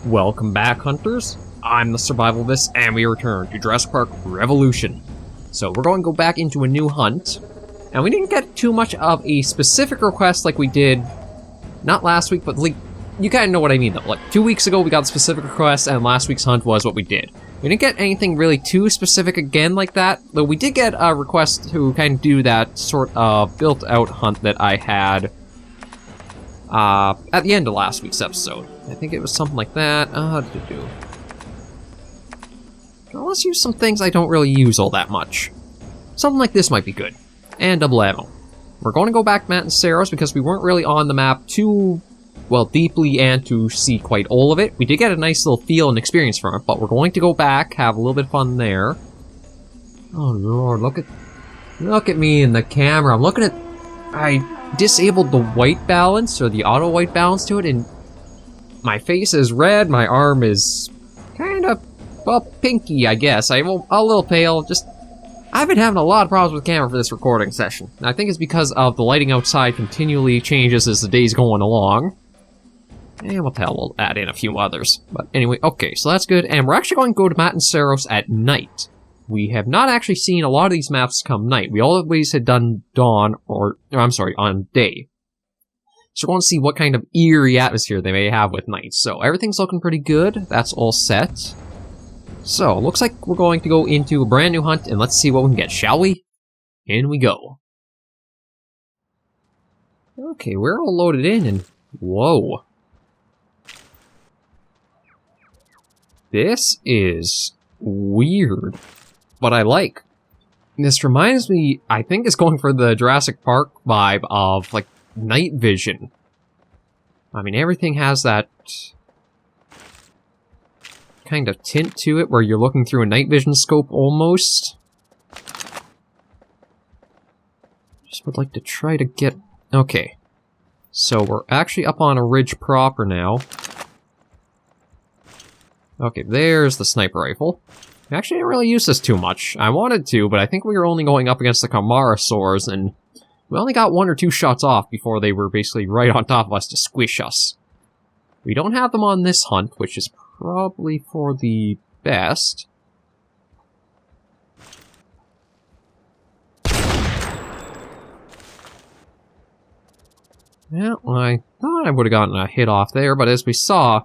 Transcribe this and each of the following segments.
Welcome back, hunters. I'm the SurvivalVis, and we return to Jurassic Park Revolution. So we're going to go back into a new hunt, and we didn't get too much of a specific request like we did, not last week, but like, you kind of know what I mean though. Like 2 weeks ago we got a specific request, and last week's hunt was what we did. We didn't get anything really too specific again like that, though we did get a request to kind of do that sort of built-out hunt that I had at the end of last week's episode. I think it was something like that. Let's use some things I don't really use all that much. Something like this might be good. And double ammo. We're going to go back to Matanceros because we weren't really on the map too, well, deeply and to see quite all of it. We did get a nice little feel and experience from it, but we're going to go back, have a little bit of fun there. Oh lord, look at me in the camera. I'm looking at... I disabled the white balance, or the auto white balance to it, and my face is red, my arm is kind of, well, pinky, I guess. I'm a little pale, just... I've been having a lot of problems with the camera for this recording session. And I think it's because of the lighting outside continually changes as the day's going along. And we'll add in a few others. But anyway, okay, so that's good. And we're actually going to go to Matanceros at night. We have not actually seen a lot of these maps come night. We always had done dawn, on day. So we're going to see what kind of eerie atmosphere they may have with night. So everything's looking pretty good. That's all set. So, looks like we're going to go into a brand new hunt, and let's see what we can get, shall we? In we go. Okay, we're all loaded in, and whoa. This is weird, but I like. This reminds me, I think it's going for the Jurassic Park vibe of, like, night vision. I mean, everything has that kind of tint to it where you're looking through a night vision scope almost. Just would like to try to get... Okay. So we're actually up on a ridge proper now. Okay, there's the sniper rifle. I actually didn't really use this too much. I wanted to, but I think we were only going up against the carnivores, and we only got 1 or 2 shots off before they were basically right on top of us to squish us. We don't have them on this hunt, which is probably for the best. Yeah, I thought I would have gotten a hit off there, but as we saw,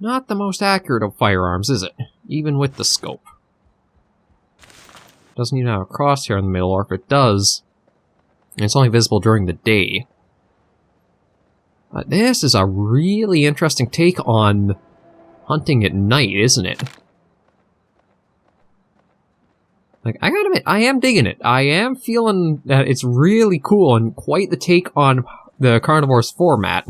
not the most accurate of firearms, is it? Even with the scope. Doesn't even have a crosshair in the middle, or if it does, it's only visible during the day. But this is a really interesting take on hunting at night, isn't it? Like, I gotta admit, I am digging it. I am feeling that it's really cool and quite the take on the carnivores format.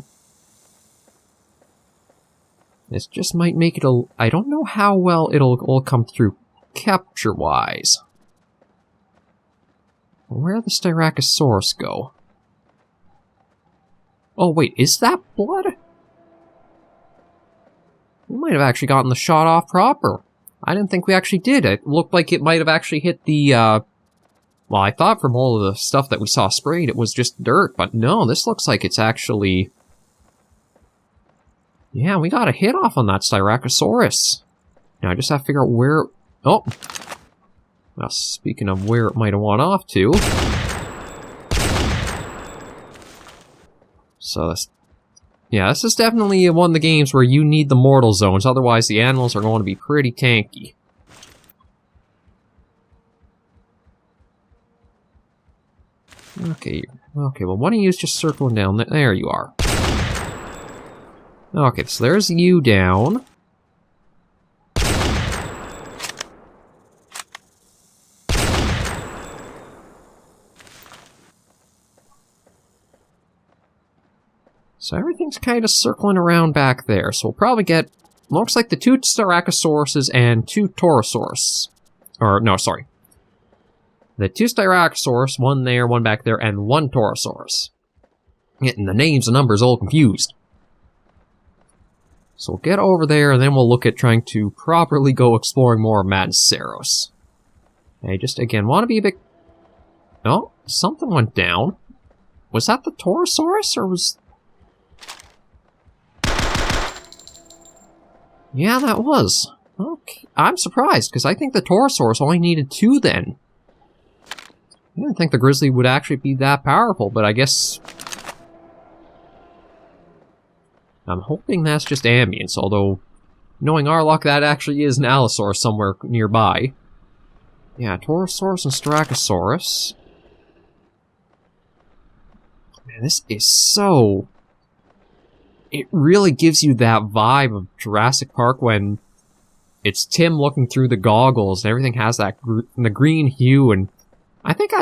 This just might make it a... I don't know how well it'll all come through capture-wise. Where'd the Styracosaurus go? Oh wait, is that blood? We might have actually gotten the shot off proper. I didn't think we actually did. It looked like it might have actually hit the, well, I thought from all of the stuff that we saw sprayed it was just dirt, but no, this looks like it's actually... Yeah, we got a hit off on that Styracosaurus. Now I just have to figure out where... Oh! Well, speaking of where it might have went off to... So that's... Yeah, this is definitely one of the games where you need the mortal zones, otherwise the animals are going to be pretty tanky. Okay, well why don't you just circling down there? There you are. Okay, so there's you down. So everything's kind of circling around back there, so we'll probably get, looks like the 2 Styracosauruses and 2 Torosaurus. Or, no, sorry. The 2 Styracosaurus, 1 there, 1 back there, and 1 Torosaurus. Getting the names and numbers all confused. So we'll get over there, and then we'll look at trying to properly go exploring more of Matanceros. I just, again, want to be a bit... Oh, something went down. Was that the Torosaurus, or was... Yeah, that was. Okay. I'm surprised, because I think the Torosaurus only needed 2 then. I didn't think the grizzly would actually be that powerful, but I guess... I'm hoping that's just ambience, although... Knowing our luck, that actually is an Allosaurus somewhere nearby. Yeah, Torosaurus and Styracosaurus. Man, this is so... It really gives you that vibe of Jurassic Park when it's Tim looking through the goggles and everything has that the green hue, and I think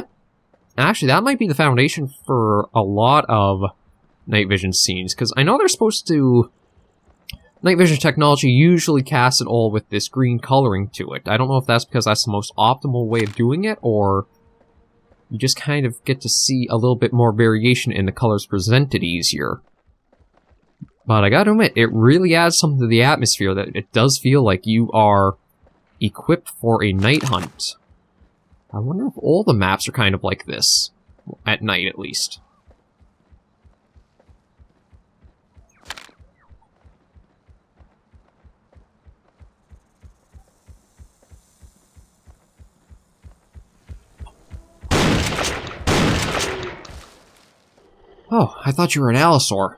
actually that might be the foundation for a lot of night vision scenes, because I know they're supposed to... Night vision technology usually casts it all with this green coloring to it. I don't know if that's because that's the most optimal way of doing it, or you just kind of get to see a little bit more variation in the colors presented easier. But I gotta admit, it really adds something to the atmosphere that it does feel like you are equipped for a night hunt. I wonder if all the maps are kind of like this. At night, at least. Oh, I thought you were an allosaur.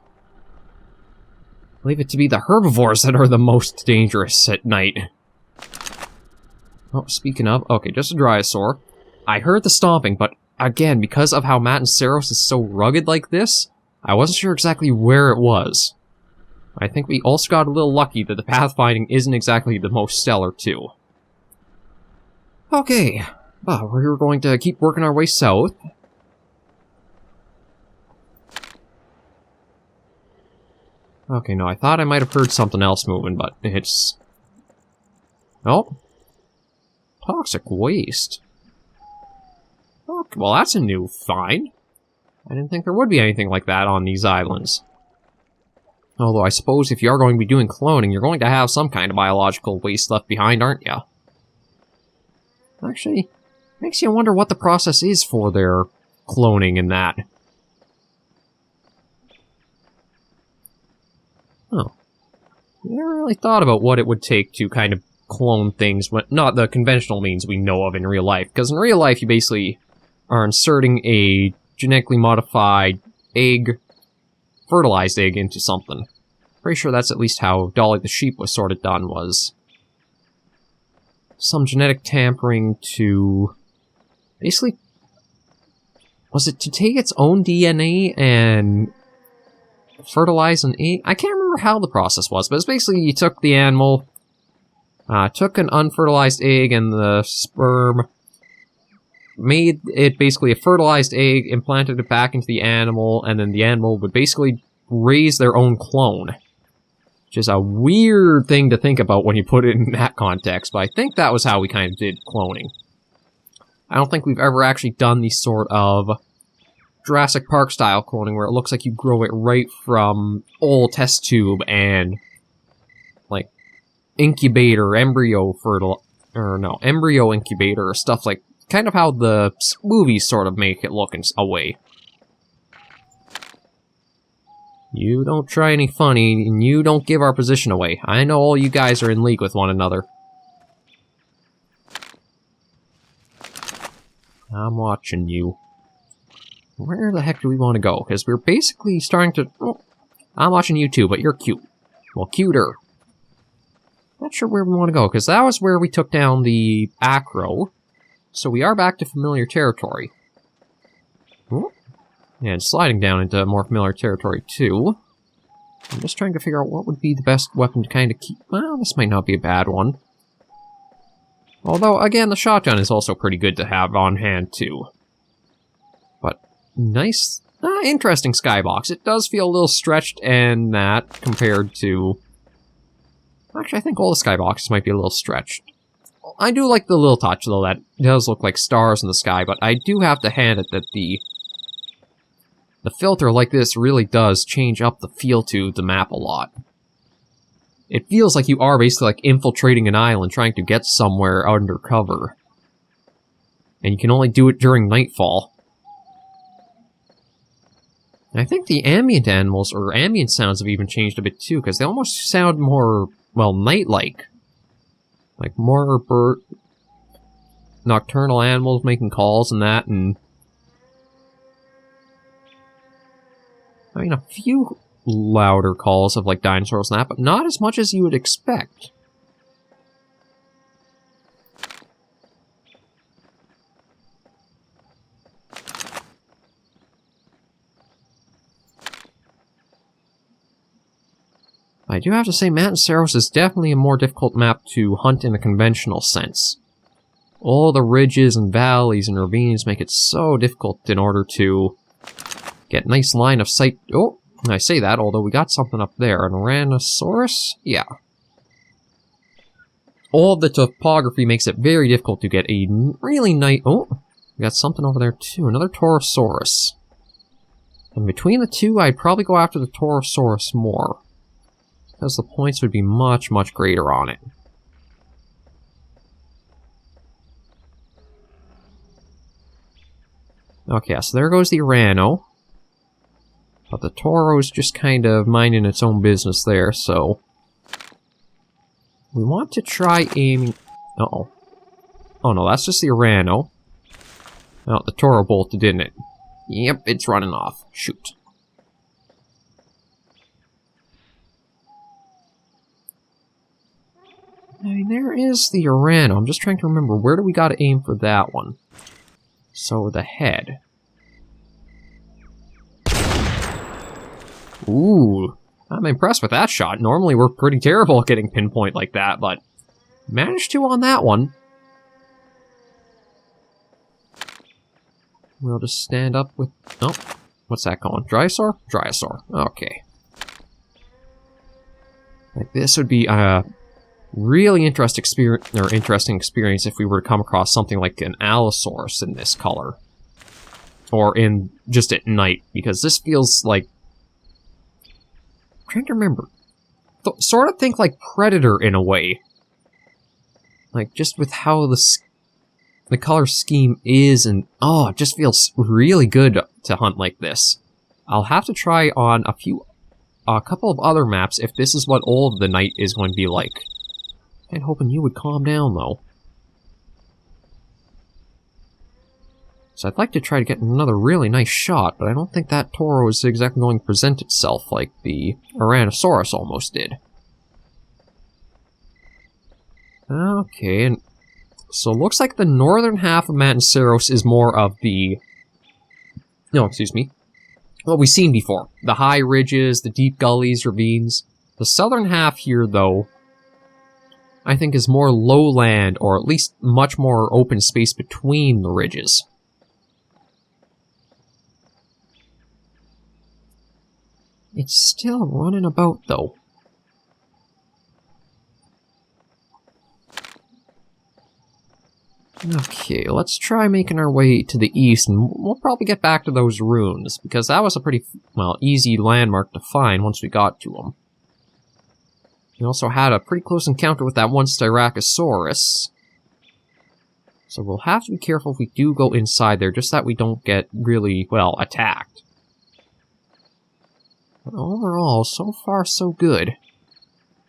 Believe it to be the herbivores that are the most dangerous at night. Oh, speaking of, okay, just a dryosaur. I heard the stomping, but again, because of how Matanceros is so rugged like this, I wasn't sure exactly where it was. I think we also got a little lucky that the pathfinding isn't exactly the most stellar, too. Okay, well, we're going to keep working our way south. Okay, no, I thought I might have heard something else moving, but it's... Oh. Toxic waste. Okay, well, that's a new find. I didn't think there would be anything like that on these islands. Although I suppose if you are going to be doing cloning, you're going to have some kind of biological waste left behind, aren't you? Actually, makes you wonder what the process is for their cloning and that. Oh. I never really thought about what it would take to kind of clone things, but not the conventional means we know of in real life. Because in real life, you basically are inserting a genetically modified egg, fertilized egg, into something. Pretty sure that's at least how Dolly the sheep was sort of done, was some genetic tampering to... Basically... Was it to take its own DNA and... fertilize an egg? I can't remember how the process was, but it's basically you took the animal, took an unfertilized egg and the sperm, made it basically a fertilized egg, implanted it back into the animal, and then the animal would basically raise their own clone. Which is a weird thing to think about when you put it in that context, but I think that was how we kind of did cloning. I don't think we've ever actually done the sort of Jurassic Park style cloning where it looks like you grow it right from old test tube and like incubator, embryo incubator or stuff like kind of how the movies sort of make it look in a way. You don't try any funny and you don't give our position away. I know all you guys are in league with one another. I'm watching you. Where the heck do we want to go? Because we're basically starting to... Oh, I'm watching you too, but you're cute. Well, cuter. Not sure where we want to go, because that was where we took down the acro. So we are back to familiar territory. Oh. And sliding down into more familiar territory too. I'm just trying to figure out what would be the best weapon to kind of keep... Well, this might not be a bad one. Although, again, the shotgun is also pretty good to have on hand too. But... Nice, interesting skybox. It does feel a little stretched and that compared to... Actually, I think all the skyboxes might be a little stretched. I do like the little touch, though, that does look like stars in the sky, but I do have to hand it that the filter like this really does change up the feel to the map a lot. It feels like you are basically like infiltrating an island, trying to get somewhere undercover. And you can only do it during nightfall. I think the ambient animals, or ambient sounds, have even changed a bit too, because they almost sound more well, night-like. Like more nocturnal animals making calls and that, and I mean, a few louder calls of like dinosaurs and that, but not as much as you would expect. I do have to say, Matanceros is definitely a more difficult map to hunt in a conventional sense. All the ridges and valleys and ravines make it so difficult in order to get nice line of sight. Oh, I say that, although we got something up there. An Tyrannosaurus? Yeah. All of the topography makes it very difficult to get a really nice... Oh, we got something over there too. Another Torosaurus. And between the two, I'd probably go after the Torosaurus more, because the points would be much, much greater on it. Okay, so there goes the Tyranno. But the Toro's just kind of minding its own business there, so... we want to try aiming... Uh-oh. Oh no, that's just the Tyranno. Oh, the Toro bolted, didn't it? Yep, it's running off. Shoot. I mean, there is the Tyranno. I'm just trying to remember, where do we gotta aim for that one? So, the head. Ooh, I'm impressed with that shot. Normally we're pretty terrible at getting pinpoint like that, but managed to on that one. We'll just stand up with... Oh, what's that going? Dryosaur? Dryosaur. Okay. Like, this would be a really interesting experience if we were to come across something like an Allosaurus in this color. Or in just at night, because this feels like... I'm trying to remember. Sort of think like Predator in a way. Like, just with how the color scheme is, and oh, it just feels really good to hunt like this. I'll have to try on a couple of other maps if this is what all of the night is going to be like. I'm hoping you would calm down, though. So I'd like to try to get another really nice shot, but I don't think that Toro is exactly going to present itself like the Tyrannosaurus almost did. Okay, and so it looks like the northern half of Matanceros is more of the... No, excuse me. What we've seen before. The high ridges, the deep gullies, ravines. The southern half here, though, I think is more lowland, or at least much more open space between the ridges. It's still running about, though. Okay, let's try making our way to the east, and we'll probably get back to those ruins, because that was a pretty, well, easy landmark to find once we got to them. We also had a pretty close encounter with that one Styracosaurus. So we'll have to be careful if we do go inside there, just that we don't get really, well, attacked. But overall, so far so good.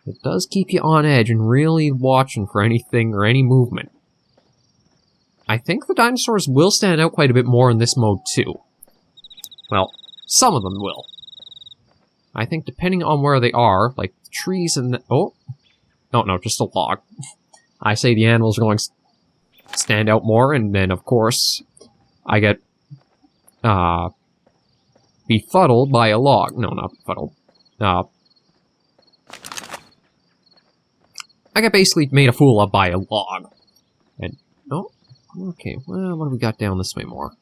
It does keep you on edge and really watching for anything or any movement. I think the dinosaurs will stand out quite a bit more in this mode too. Well, some of them will. I think depending on where they are, like the trees and the... Oh! No, just a log. I say the animals are going to stand out more, and then of course, I get... befuddled by a log. No, not befuddled. I got basically made a fool of by a log. And... Oh, okay, well, what do we got down this way more?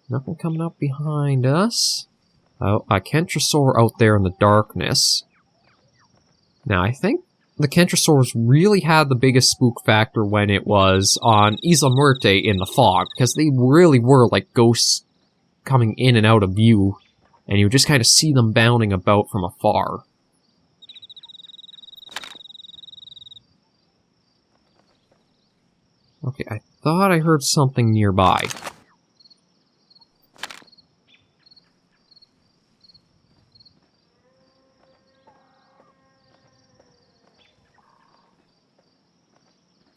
Nothing coming up behind us. Oh, a Kentrosaur out there in the darkness. Now, I think the Kentrosaurs really had the biggest spook factor when it was on Isla Muerte in the fog, because they really were like ghosts coming in and out of view, and you would just kind of see them bounding about from afar. Okay, I thought I heard something nearby.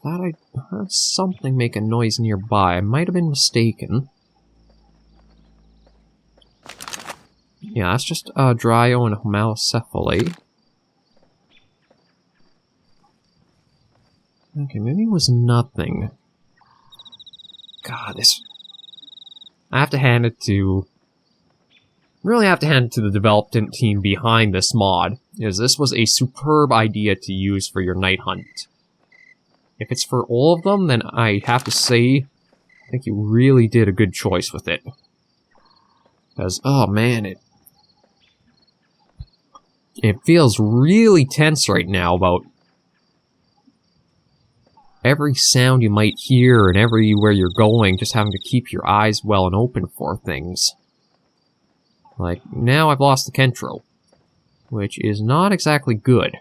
thought I heard something make a noise nearby. I might have been mistaken. Yeah, that's just Dryo and Homalocephale. Okay, maybe it was nothing. God, this... I have to hand it to... really have to hand it to the development team behind this mod, because this was a superb idea to use for your night hunt. If it's for all of them, then I have to say, I think you really did a good choice with it. Because, oh man, it feels really tense right now about every sound you might hear and everywhere you're going, just having to keep your eyes well and open for things. Like, now I've lost the Kentro, which is not exactly good.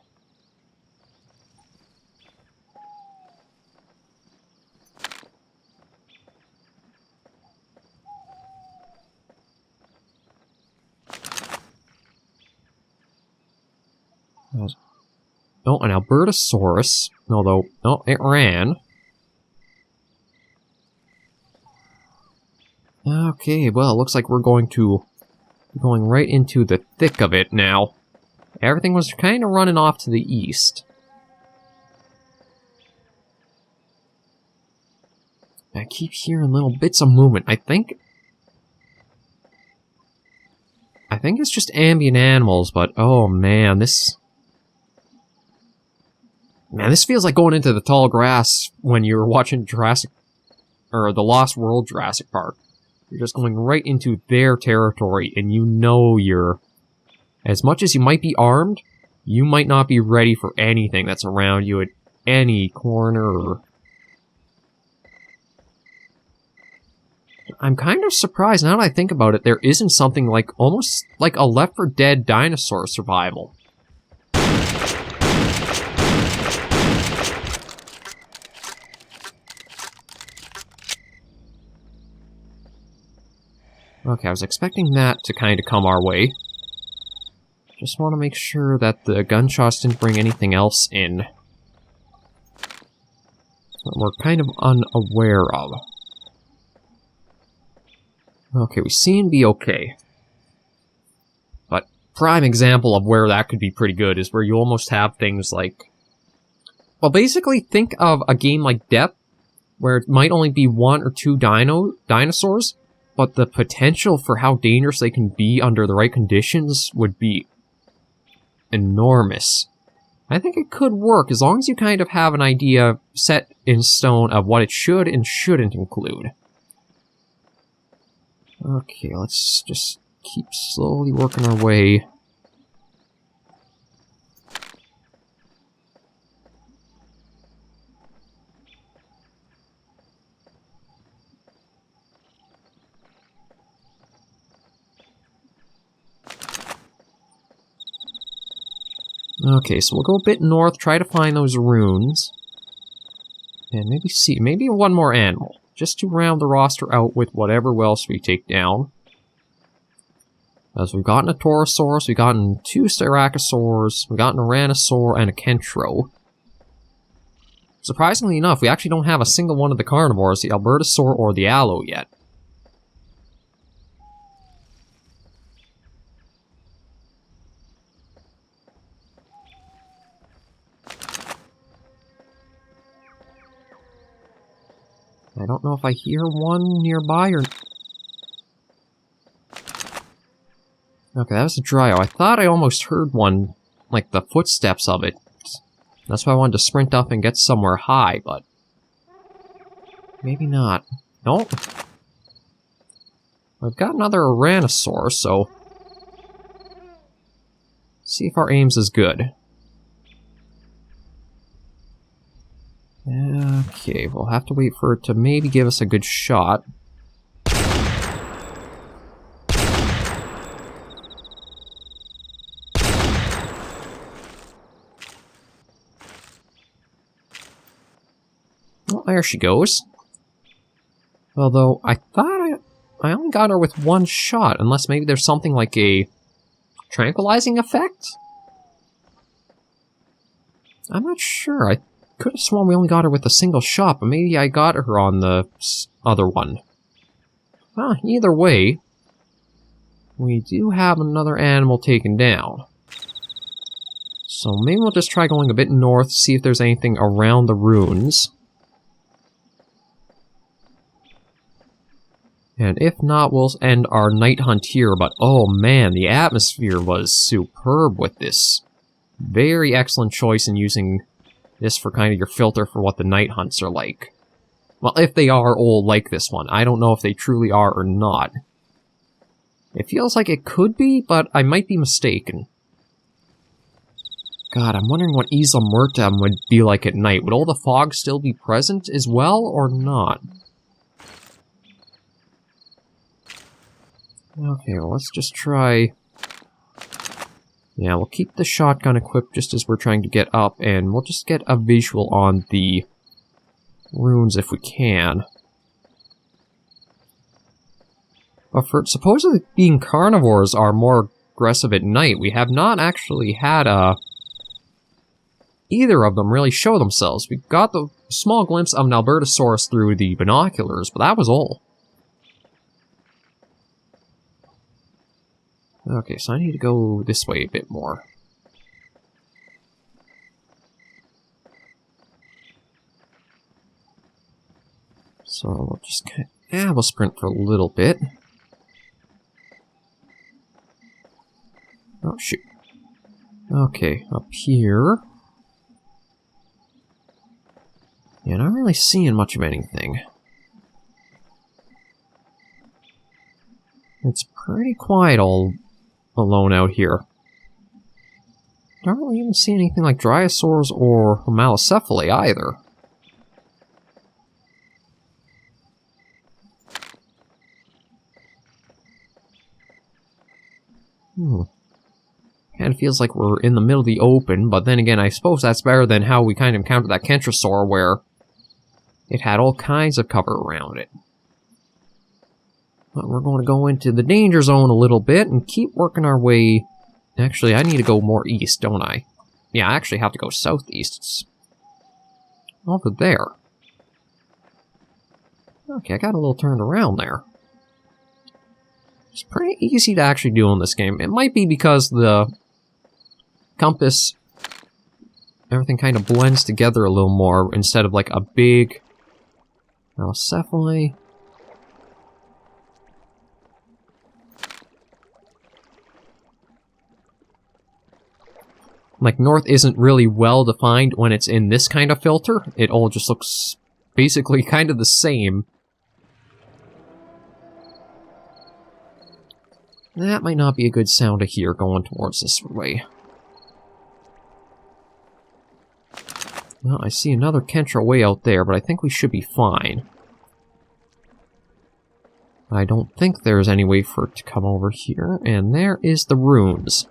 Oh, an Albertosaurus, although, oh, it ran. Okay, well, it looks like we're going right into the thick of it now. Everything was kind of running off to the east. I keep hearing little bits of movement. I think it's just ambient animals, but oh man, this feels like going into the tall grass when you're watching Jurassic, or the Lost World Jurassic Park. You're just going right into their territory, and you know you're... as much as you might be armed, you might not be ready for anything that's around you at any corner. Or... I'm kind of surprised, now that I think about it, there isn't something like, almost like a Left 4 Dead dinosaur survival. Okay, I was expecting that to kind of come our way. Just want to make sure that the gunshots didn't bring anything else in that we're kind of unaware of. Okay, we seem to be okay. But prime example of where that could be pretty good is where you almost have things like... well, basically think of a game like Depth, where it might only be 1 or 2 dinosaurs, but the potential for how dangerous they can be under the right conditions would be enormous. I think it could work, as long as you kind of have an idea set in stone of what it should and shouldn't include. Okay, let's just keep slowly working our way. Okay, so we'll go a bit north, try to find those runes. And maybe one more animal, just to round the roster out with whatever else we take down. As we've gotten a Torosaurus, we've gotten 2 Styracosaurs, we've gotten a Ranosaur, and a Kentro. Surprisingly enough, we actually don't have a single one of the carnivores, the Albertosaur or the Allo yet. I don't know if I hear one nearby or... okay, that was a Dryo. I thought I almost heard one, like the footsteps of it. That's why I wanted to sprint up and get somewhere high, but... maybe not. Nope. I've got another Ranosaur, so... see if our aim's is good. Okay, we'll have to wait for it to maybe give us a good shot. Well, there she goes. Although, I thought I only got her with 1 shot, unless maybe there's something like a tranquilizing effect? I'm not sure. could have sworn we only got her with a single shot, but maybe I got her on the other one. Well, either way, we do have another animal taken down. So maybe we'll just try going a bit north, see if there's anything around the ruins. And if not, we'll end our night hunt here, but oh man, the atmosphere was superb with this. Very excellent choice in using this for kind of your filter for what the night hunts are like. Well, if they are all like this one. I don't know if they truly are or not. It feels like it could be, but I might be mistaken. God, I'm wondering what Isla Muerta would be like at night. Would all the fog still be present as well, or not? Okay, well, let's just try... Yeah, we'll keep the shotgun equipped just as we're trying to get up, and we'll just get a visual on the runes if we can. But for supposedly being carnivores are more aggressive at night, we have not actually had either of them really show themselves. We got the small glimpse of an Albertosaurus through the binoculars, but that was all. Okay, so I need to go this way a bit more. So we'll just kind of, yeah, we'll sprint for a little bit. Oh, shoot. Okay, up here. Yeah, not really seeing much of anything. It's pretty quiet all alone out here. Don't really even see anything like Dryosaurs or Homalocephali either. Kind of feels like we're in the middle of the open, but then again, I suppose that's better than how we kind of encountered that Kentrosaur where it had all kinds of cover around it. But we're going to go into the danger zone a little bit and keep working our way. Actually, I need to go more east, don't I? Yeah, I actually have to go southeast. It's over there. Okay, I got a little turned around there. It's pretty easy to actually do in this game. It might be because the compass, everything kind of blends together a little more instead of like a big Allocephali. Like, north isn't really well defined when it's in this kind of filter. It all just looks basically kind of the same. That might not be a good sound to hear going towards this way. Well, I see another Kentra way out there, but I think we should be fine. I don't think there's any way for it to come over here, and there is the runes.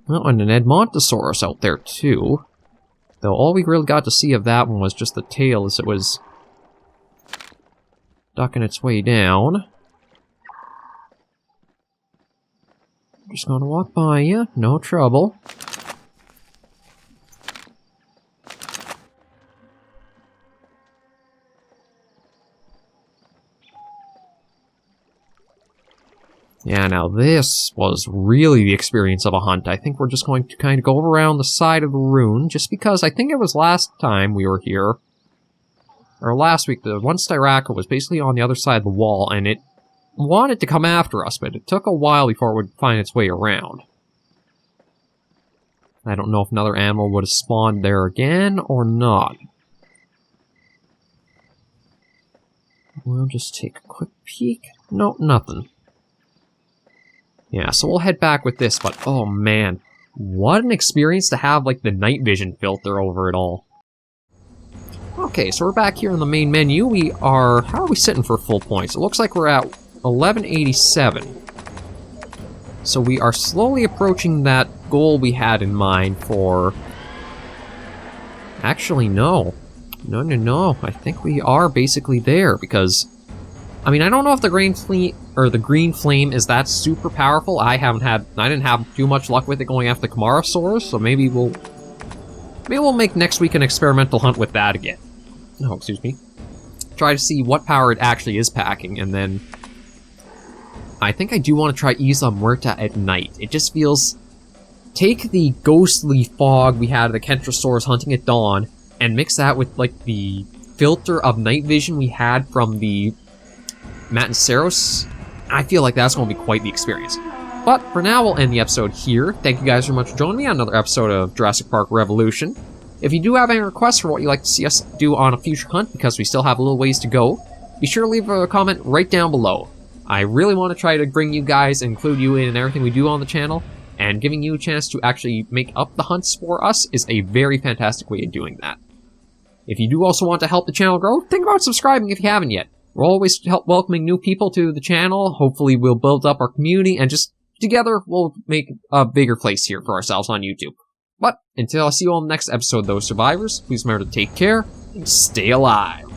Oh, and an Edmontosaurus out there, too. Though all we really got to see of that one was just the tail as it was ducking its way down. Just gonna walk by you, no trouble. Yeah, now this was really the experience of a hunt. I think we're just going to kind of go around the side of the rune, just because I think it was last time we were here, or last week, the one Styraco was basically on the other side of the wall, and it wanted to come after us, but it took a while before it would find its way around. I don't know if another animal would have spawned there again, or not. We'll just take a quick peek. Nope, nothing. Yeah, so we'll head back with this, but oh man, what an experience to have like the night vision filter over it all. Okay, so we're back here in the main menu. We are, how are we sitting for full points? It looks like we're at 1187. So we are slowly approaching that goal we had in mind for... Actually, no. No. I think we are basically there, because I mean, I don't know if the green flame is that super powerful. I didn't have too much luck with it going after the carnivores, so maybe we'll make next week an experimental hunt with that again. Oh, excuse me. Try to see what power it actually is packing, and then I think I do want to try Isla Muerta at night. It just feels... Take the ghostly fog we had at the Kentrosaurus hunting at dawn, and mix that with, like, the filter of night vision we had from the Matanceros. I feel like that's going to be quite the experience. But for now, we'll end the episode here. Thank you guys very much for joining me on another episode of Jurassic Park Revolution. If you do have any requests for what you'd like to see us do on a future hunt, because we still have a little ways to go, be sure to leave a comment right down below. I really want to try to bring you guys and include you in everything we do on the channel, and giving you a chance to actually make up the hunts for us is a very fantastic way of doing that. If you do also want to help the channel grow, think about subscribing if you haven't yet. We're always welcoming new people to the channel. Hopefully we'll build up our community, and just together we'll make a bigger place here for ourselves on YouTube. But until I see you all in the next episode, though, survivors, please remember to take care and stay alive.